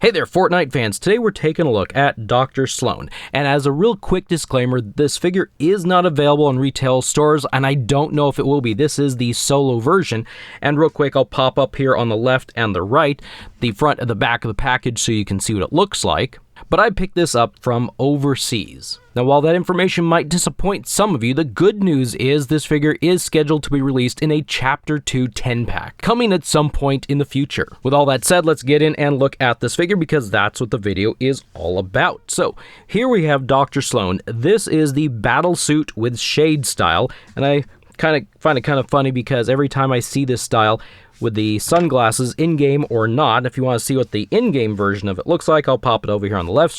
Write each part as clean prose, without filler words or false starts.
Hey there, Fortnite fans. Today we're taking a look at Doctor Slone. And as a real quick disclaimer, this figure is not available in retail stores, and I don't know if it will be. This is the solo version. And real quick, I'll pop up here on the left and the right, the front and the back of the package so you can see what it looks like. But I picked this up from overseas. Now, while that information might disappoint some of you, the good news is this figure is scheduled to be released in a Chapter 2 10-pack, coming at some point in the future. With all that said, let's get in and look at this figure because that's what the video is all about. So, here we have Doctor Slone. This is the battle suit with shade style, and I find it kind of funny because every time I see this style, with the sunglasses in-game or not, if you want to see what the in-game version of it looks like, I'll pop it over here on the left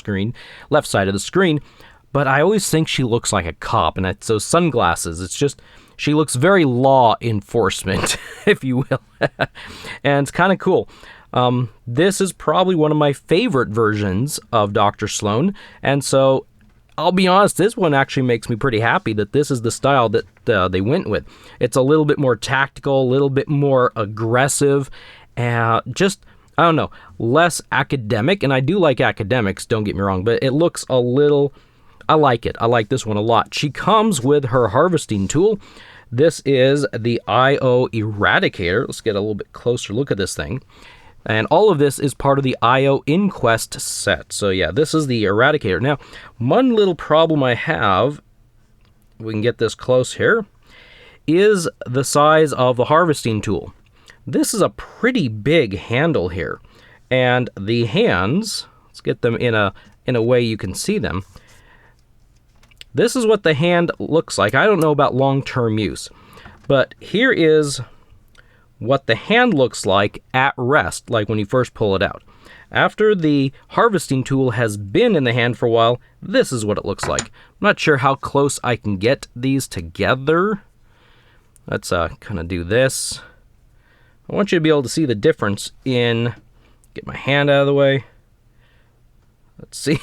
side of the screen. But I always think she looks like a cop, and it's those sunglasses. It's just, she looks very law enforcement, if you will. And it's kind of cool. This is probably one of my favorite versions of Doctor Slone, and so I'll be honest, this one actually makes me pretty happy that this is the style that they went with. It's a little bit more tactical, a little bit more aggressive, just, I don't know, less academic. And I do like academics, don't get me wrong, but it looks a little, I like it. I like this one a lot. She comes with her harvesting tool. This is the IO Eradicator. Let's get a little bit closer look at this thing. And all of this is part of the IO Inquest set. So yeah, this is the Eradicator. Now, one little problem I have, we can get this close here, is the size of the harvesting tool. This is a pretty big handle here. And the hands, let's get them in a way you can see them. This is what the hand looks like. I don't know about long-term use, but here is what the hand looks like at rest, like when you first pull it out. After the harvesting tool has been in the hand for a while, this is what it looks like. I'm not sure how close I can get these together. Let's kind of do this. I want you to be able to see the difference in, get my hand out of the way. Let's see.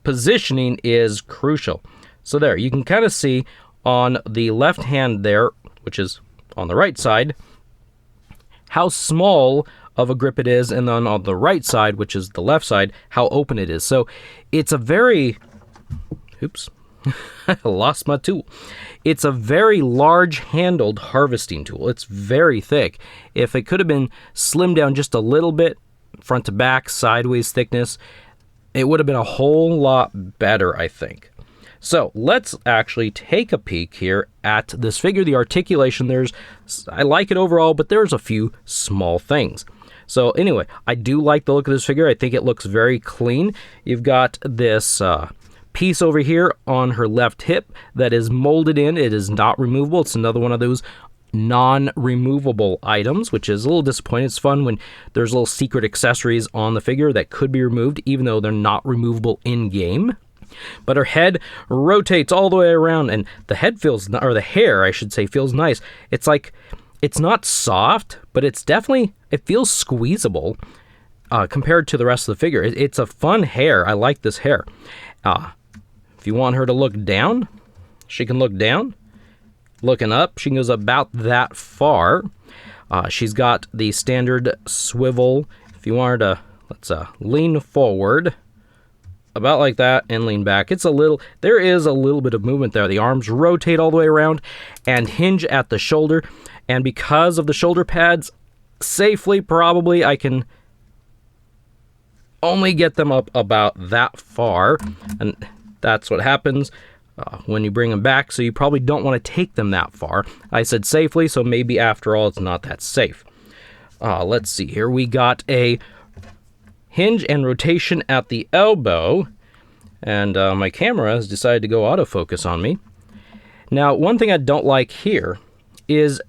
Positioning is crucial. So there, you can kind of see on the left hand there, which is on the right side, how small of a grip it is, and then on the right side, which is the left side, how open it is. So it's a very, oops, I lost my tool. It's a very large-handled harvesting tool. It's very thick. If it could have been slimmed down just a little bit, front to back, sideways thickness, it would have been a whole lot better, I think. So let's actually take a peek here at this figure. The articulation, I like it overall, but there's a few small things. So anyway, I do like the look of this figure. I think it looks very clean. You've got this piece over here on her left hip that is molded in. It is not removable. It's another one of those non-removable items, which is a little disappointing. It's fun when there's little secret accessories on the figure that could be removed, even though they're not removable in-game. But her head rotates all the way around, and the head feels, or the hair, I should say, feels nice. It's like, it's not soft, but it's definitely, it feels squeezable compared to the rest of the figure. It's a fun hair. I like this hair. If you want her to look down, she can look down. Looking up, she goes about that far. She's got the standard swivel. If you want her to, let's lean forward. About like that, and lean back. There is a little bit of movement there. The arms rotate all the way around and hinge at the shoulder. And because of the shoulder pads, safely, probably, I can only get them up about that far. And that's what happens when you bring them back. So you probably don't want to take them that far. I said safely, so maybe after all, it's not that safe. Let's see here. We got a hinge and rotation at the elbow, and my camera has decided to go autofocus on me. Now, one thing I don't like here is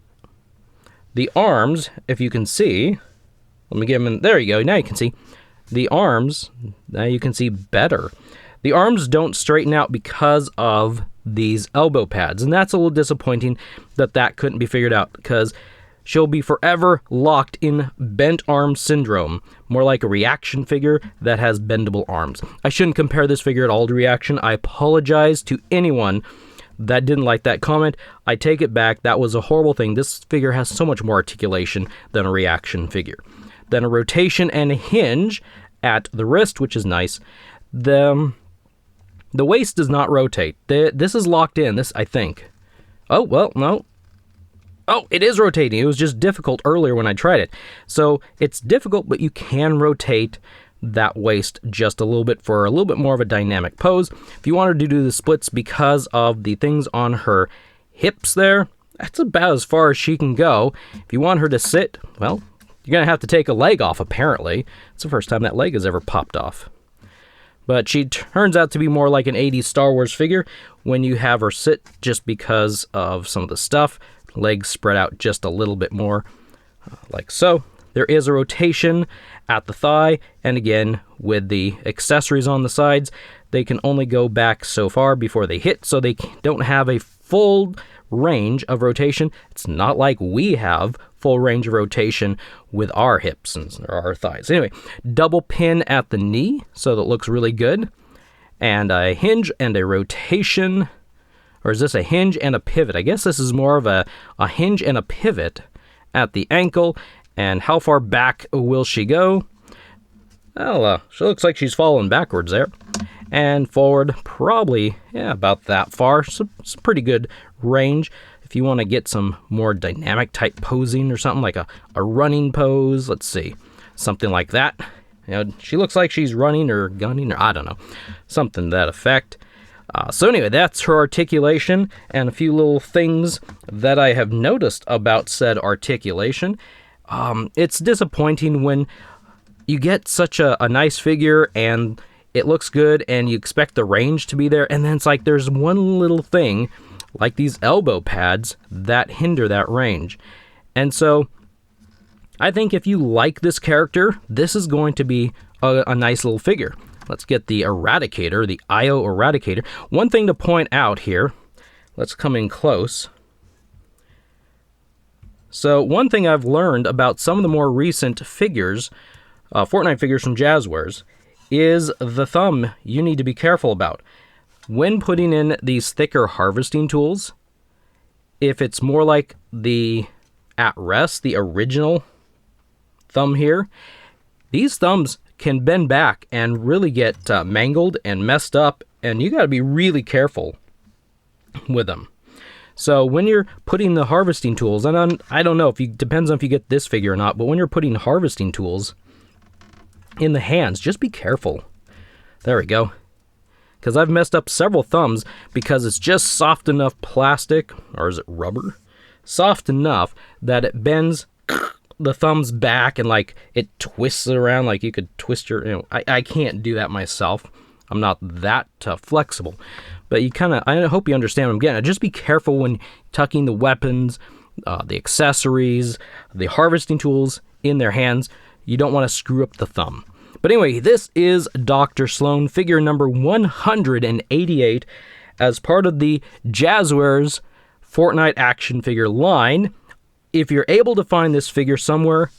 the arms, if you can see. Let me get them in. There you go. Now you can see the arms. Now you can see better. The arms don't straighten out because of these elbow pads, and that's a little disappointing that couldn't be figured out, because she'll be forever locked in bent arm syndrome, more like a reaction figure that has bendable arms. I shouldn't compare this figure at all to reaction. I apologize to anyone that didn't like that comment. I take it back. That was a horrible thing. This figure has so much more articulation than a reaction figure. then a rotation and a hinge at the wrist, which is nice. The waist does not rotate. This is locked in, this, I think. Oh, well, no. Oh, it is rotating. It was just difficult earlier when I tried it. So it's difficult, but you can rotate that waist just a little bit for a little bit more of a dynamic pose. If you want her to do the splits because of the things on her hips there, that's about as far as she can go. If you want her to sit, well, you're going to have to take a leg off, apparently. It's the first time that leg has ever popped off. But she turns out to be more like an 80s Star Wars figure when you have her sit, just because of some of the stuff. Legs spread out just a little bit more, like so. There is a rotation at the thigh, and again, with the accessories on the sides, they can only go back so far before they hit, so they don't have a full range of rotation. It's not like we have full range of rotation with our hips and our thighs. Anyway, double pin at the knee, so that looks really good, and a hinge and a rotation. Or is this a hinge and a pivot? I guess this is more of a hinge and a pivot at the ankle. And how far back will she go? Well, she looks like she's falling backwards there. And forward, probably, yeah, about that far. So it's a pretty good range. If you want to get some more dynamic type posing or something like a running pose, let's see, something like that. You know, she looks like she's running or gunning, or I don't know, something to that effect. So anyway, that's her articulation and a few little things that I have noticed about said articulation. It's disappointing when you get such a nice figure and it looks good and you expect the range to be there, and then it's like there's one little thing, like these elbow pads, that hinder that range. And so I think if you like this character, this is going to be a nice little figure. Let's get the Eradicator, the IO Eradicator. One thing to point out here, let's come in close. So one thing I've learned about some of the more recent figures, Fortnite figures from Jazwares, is the thumb you need to be careful about. When putting in these thicker harvesting tools, if it's more like the at rest, the original thumb here, these thumbs can bend back and really get mangled and messed up, and you got to be really careful with them. So when you're putting the harvesting tools, and I don't know if you, depends on if you get this figure or not, but when you're putting harvesting tools in the hands, just be careful. There we go. Because I've messed up several thumbs because it's just soft enough plastic, or is it rubber? Soft enough that it bends the thumbs back and like it twists it around like you could twist your, you know, I can't do that myself. I'm not that flexible. But you kind of, I hope you understand what I'm getting at. Just be careful when tucking the weapons, the accessories, the harvesting tools in their hands. You don't want to screw up the thumb. But anyway, this is Doctor Slone, figure number 188, as part of the Jazwares Fortnite action figure line. If you're able to find this figure somewhere,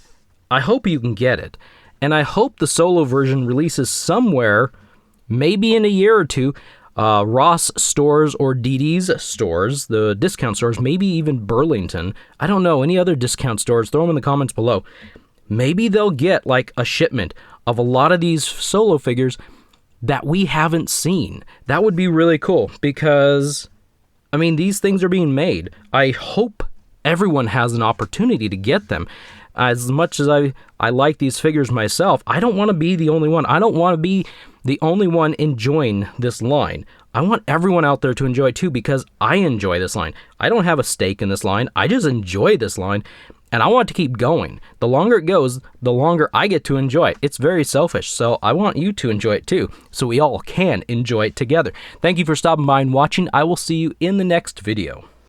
I hope you can get it. And I hope the solo version releases somewhere, maybe in a year or two, Ross stores or DD's stores, the discount stores, maybe even Burlington. I don't know, any other discount stores, throw them in the comments below. Maybe they'll get like a shipment of a lot of these solo figures that we haven't seen. That would be really cool because, I mean, these things are being made. I hope everyone has an opportunity to get them. As much as I like these figures myself, I don't want to be the only one. I don't want to be the only one enjoying this line. I want everyone out there to enjoy it too because I enjoy this line. I don't have a stake in this line. I just enjoy this line and I want to keep going. The longer it goes, the longer I get to enjoy it. It's very selfish, so I want you to enjoy it too, so we all can enjoy it together. Thank you for stopping by and watching. I will see you in the next video.